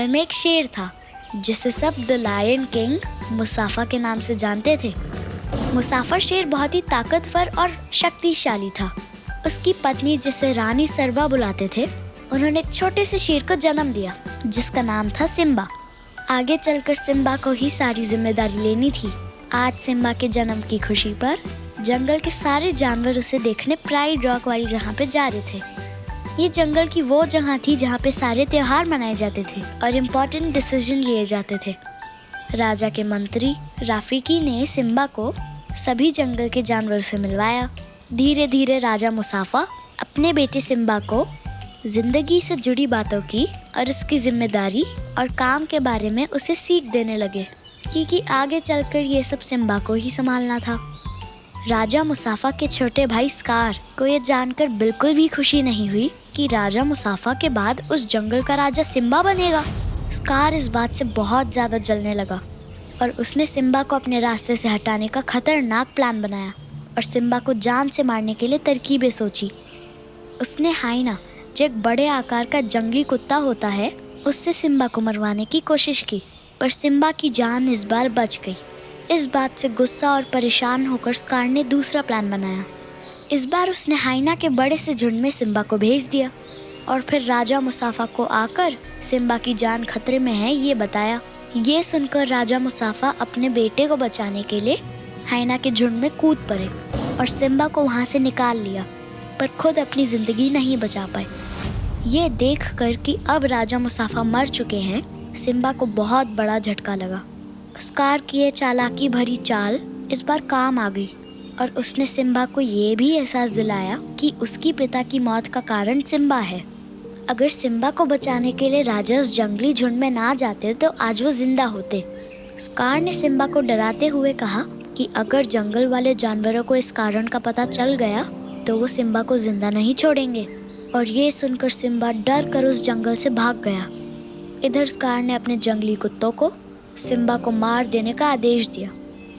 जंगल में एक शेर था जिसे सब द लायन किंग मुसाफा के नाम से जानते थे। मुसाफा शेर बहुत ही ताकतवर और शक्तिशाली था। उसकी पत्नी, जिसे रानी सरबा बुलाते थे, उन्होंने एक छोटे से शेर को जन्म दिया जिसका नाम था सिम्बा। आगे चलकर सिम्बा को ही सारी जिम्मेदारी लेनी थी। आज सिम्बा के जन्म की खुशी पर जंगल के सारे जानवर उसे देखने प्राइड रॉक वाली जगह पे जा रहे थे। ये जंगल की वो जगह थी जहाँ पे सारे त्योहार मनाए जाते थे और इम्पोर्टेंट डिसीजन लिए जाते थे। राजा के मंत्री राफिकी ने सिम्बा को सभी जंगल के जानवरों से मिलवाया। धीरे धीरे राजा मुसाफा अपने बेटे सिम्बा को जिंदगी से जुड़ी बातों की और उसकी जिम्मेदारी और काम के बारे में उसे सीख देने लगे, क्योंकि आगे चलकर ये सब सिम्बा को ही संभालना था। राजा मुसाफा के छोटे भाई स्कार को ये जानकर बिल्कुल भी खुशी नहीं हुई कि राजा मुसाफा के बाद उस जंगल का राजा सिम्बा बनेगा। स्कार इस बात से बहुत ज़्यादा जलने लगा और उसने सिम्बा को अपने रास्ते से हटाने का खतरनाक प्लान बनाया और सिम्बा को जान से मारने के लिए तरकीबें सोची। उसने हाइना, जो एक बड़े आकार का जंगली कुत्ता होता है, उससे सिम्बा को मरवाने की कोशिश की, पर सिम्बा की जान इस बार बच गई। इस बात से गुस्सा और परेशान होकर स्कार ने दूसरा प्लान बनाया। इस बार उसने हाइना के बड़े से झुंड में सिम्बा को भेज दिया और फिर राजा मुसाफा को आकर सिम्बा की जान खतरे में है ये बताया। ये सुनकर राजा मुसाफा अपने बेटे को बचाने के लिए हाइना के झुंड में कूद पड़े और सिम्बा को वहाँ से निकाल लिया, पर खुद अपनी जिंदगी नहीं बचा पाए। ये देखकर कि अब राजा मुसाफा मर चुके हैं, सिम्बा को बहुत बड़ा झटका लगा। स्कार की ये चालाकी भरी चाल इस बार काम आ गई और उसने सिम्बा को ये भी एहसास दिलाया कि उसकी पिता की मौत का कारण सिम्बा है। अगर सिम्बा को बचाने के लिए राजा उस जंगली झुंड में ना जाते तो आज वो जिंदा होते। स्कार ने सिम्बा को डराते हुए कहा कि अगर जंगल वाले जानवरों को इस कारण का पता चल गया तो वो सिम्बा को जिंदा नहीं छोड़ेंगे। और ये सुनकर सिम्बा डर कर उस जंगल से भाग गया। इधर स्कार ने अपने जंगली कुत्तों को सिम्बा को मार देने का आदेश दिया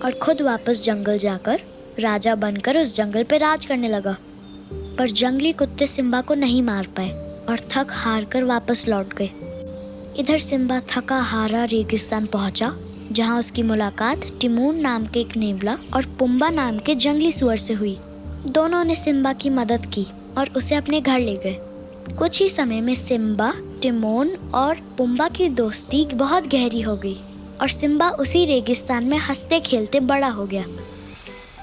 और खुद वापस जंगल जाकर राजा बनकर उस जंगल पर राज करने लगा। पर जंगली कुत्ते सिम्बा को नहीं मार पाए और थक हार कर वापस लौट गए। इधर सिम्बा थका हारा रेगिस्तान पहुंचा, जहां उसकी मुलाकात टिमोन नाम के एक नेवला और पुम्बा नाम के जंगली सुअर से हुई। दोनों ने सिम्बा की मदद की और उसे अपने घर ले गए। कुछ ही समय में सिम्बा, टिमोन और पुम्बा की दोस्ती बहुत गहरी हो गई और सिम्बा उसी रेगिस्तान में हंसते खेलते बड़ा हो गया।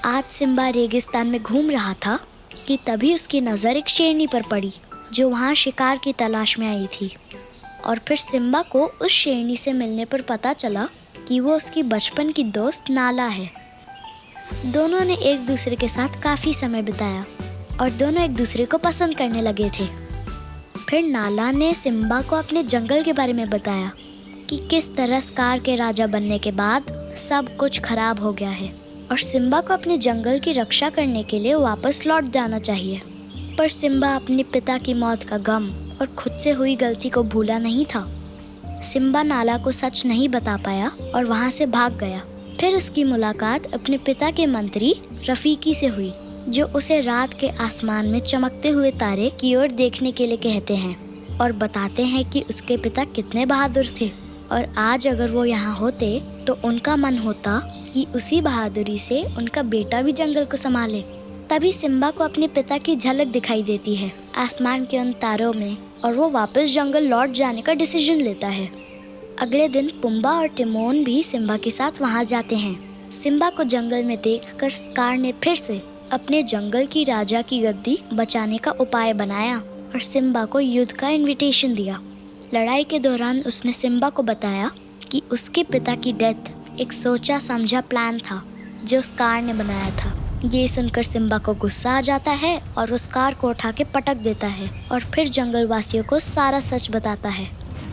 आज सिम्बा रेगिस्तान में घूम रहा था कि तभी उसकी नज़र एक शेरनी पर पड़ी जो वहाँ शिकार की तलाश में आई थी। और फिर सिम्बा को उस शेरनी से मिलने पर पता चला कि वो उसकी बचपन की दोस्त नाला है। दोनों ने एक दूसरे के साथ काफ़ी समय बिताया और दोनों एक दूसरे को पसंद करने लगे थे। फिर नाला ने सिम्बा को अपने जंगल के बारे में बताया कि किस तरह स्कार के राजा बनने के बाद सब कुछ खराब हो गया है और सिम्बा को अपने जंगल की रक्षा करने के लिए वापस लौट जाना चाहिए। पर सिम्बा अपने पिता की मौत का गम और खुद से हुई गलती को भूला नहीं था। सिम्बा नाला को सच नहीं बता पाया और वहाँ से भाग गया। फिर उसकी मुलाकात अपने पिता के मंत्री रफीकी से हुई, जो उसे रात के आसमान में चमकते हुए तारे की ओर देखने के लिए कहते हैं और बताते हैं कि उसके पिता कितने बहादुर थे और आज अगर वो यहाँ होते तो उनका मन होता कि उसी बहादुरी से उनका बेटा भी जंगल को संभाले। तभी सिम्बा को अपने पिता की झलक दिखाई देती है आसमान के उन तारों में और वो वापस जंगल लौट जाने का डिसीजन लेता है। अगले दिन पुम्बा और टिमोन भी सिम्बा के साथ वहाँ जाते हैं। सिम्बा को जंगल में देखकर स्कार ने फिर से अपने जंगल की राजा की गद्दी बचाने का उपाय बनाया और सिम्बा को युद्ध का इनविटेशन दिया। लड़ाई के दौरान उसने सिम्बा को बताया कि उसके पिता की डेथ एक सोचा समझा प्लान था जो स्कार ने बनाया था। ये सुनकर सिम्बा को गुस्सा आ जाता है और वो स्कार को उठा के पटक देता है और फिर जंगल वासियों को सारा सच बताता है।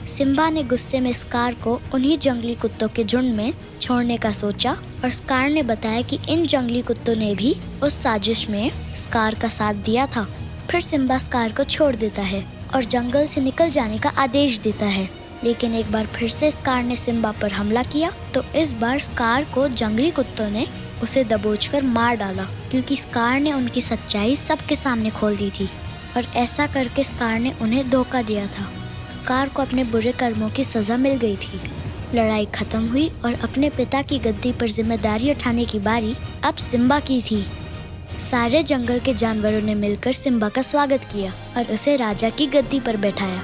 सिम्बा ने गुस्से में स्कार को उन्हीं जंगली कुत्तों के झुंड में छोड़ने का सोचा और स्कार ने बताया कि इन जंगली कुत्तों ने भी उस साजिश में स्कार का साथ दिया था। फिर सिम्बा स्कार को छोड़ देता है और जंगल से निकल जाने का आदेश देता है। लेकिन एक बार फिर से स्कार ने सिम्बा पर हमला किया तो इस बार स्कार को जंगली कुत्तों ने उसे दबोचकर मार डाला, क्योंकि स्कार ने उनकी सच्चाई सबके सामने खोल दी थी और ऐसा करके स्कार ने उन्हें धोखा दिया था। स्कार को अपने बुरे कर्मों की सजा मिल गई थी। लड़ाई खत्म हुई और अपने पिता की गद्दी पर जिम्मेदारी उठाने की बारी अब सिम्बा की थी। सारे जंगल के जानवरों ने मिलकर सिम्बा का स्वागत किया और उसे राजा की गद्दी पर बैठाया।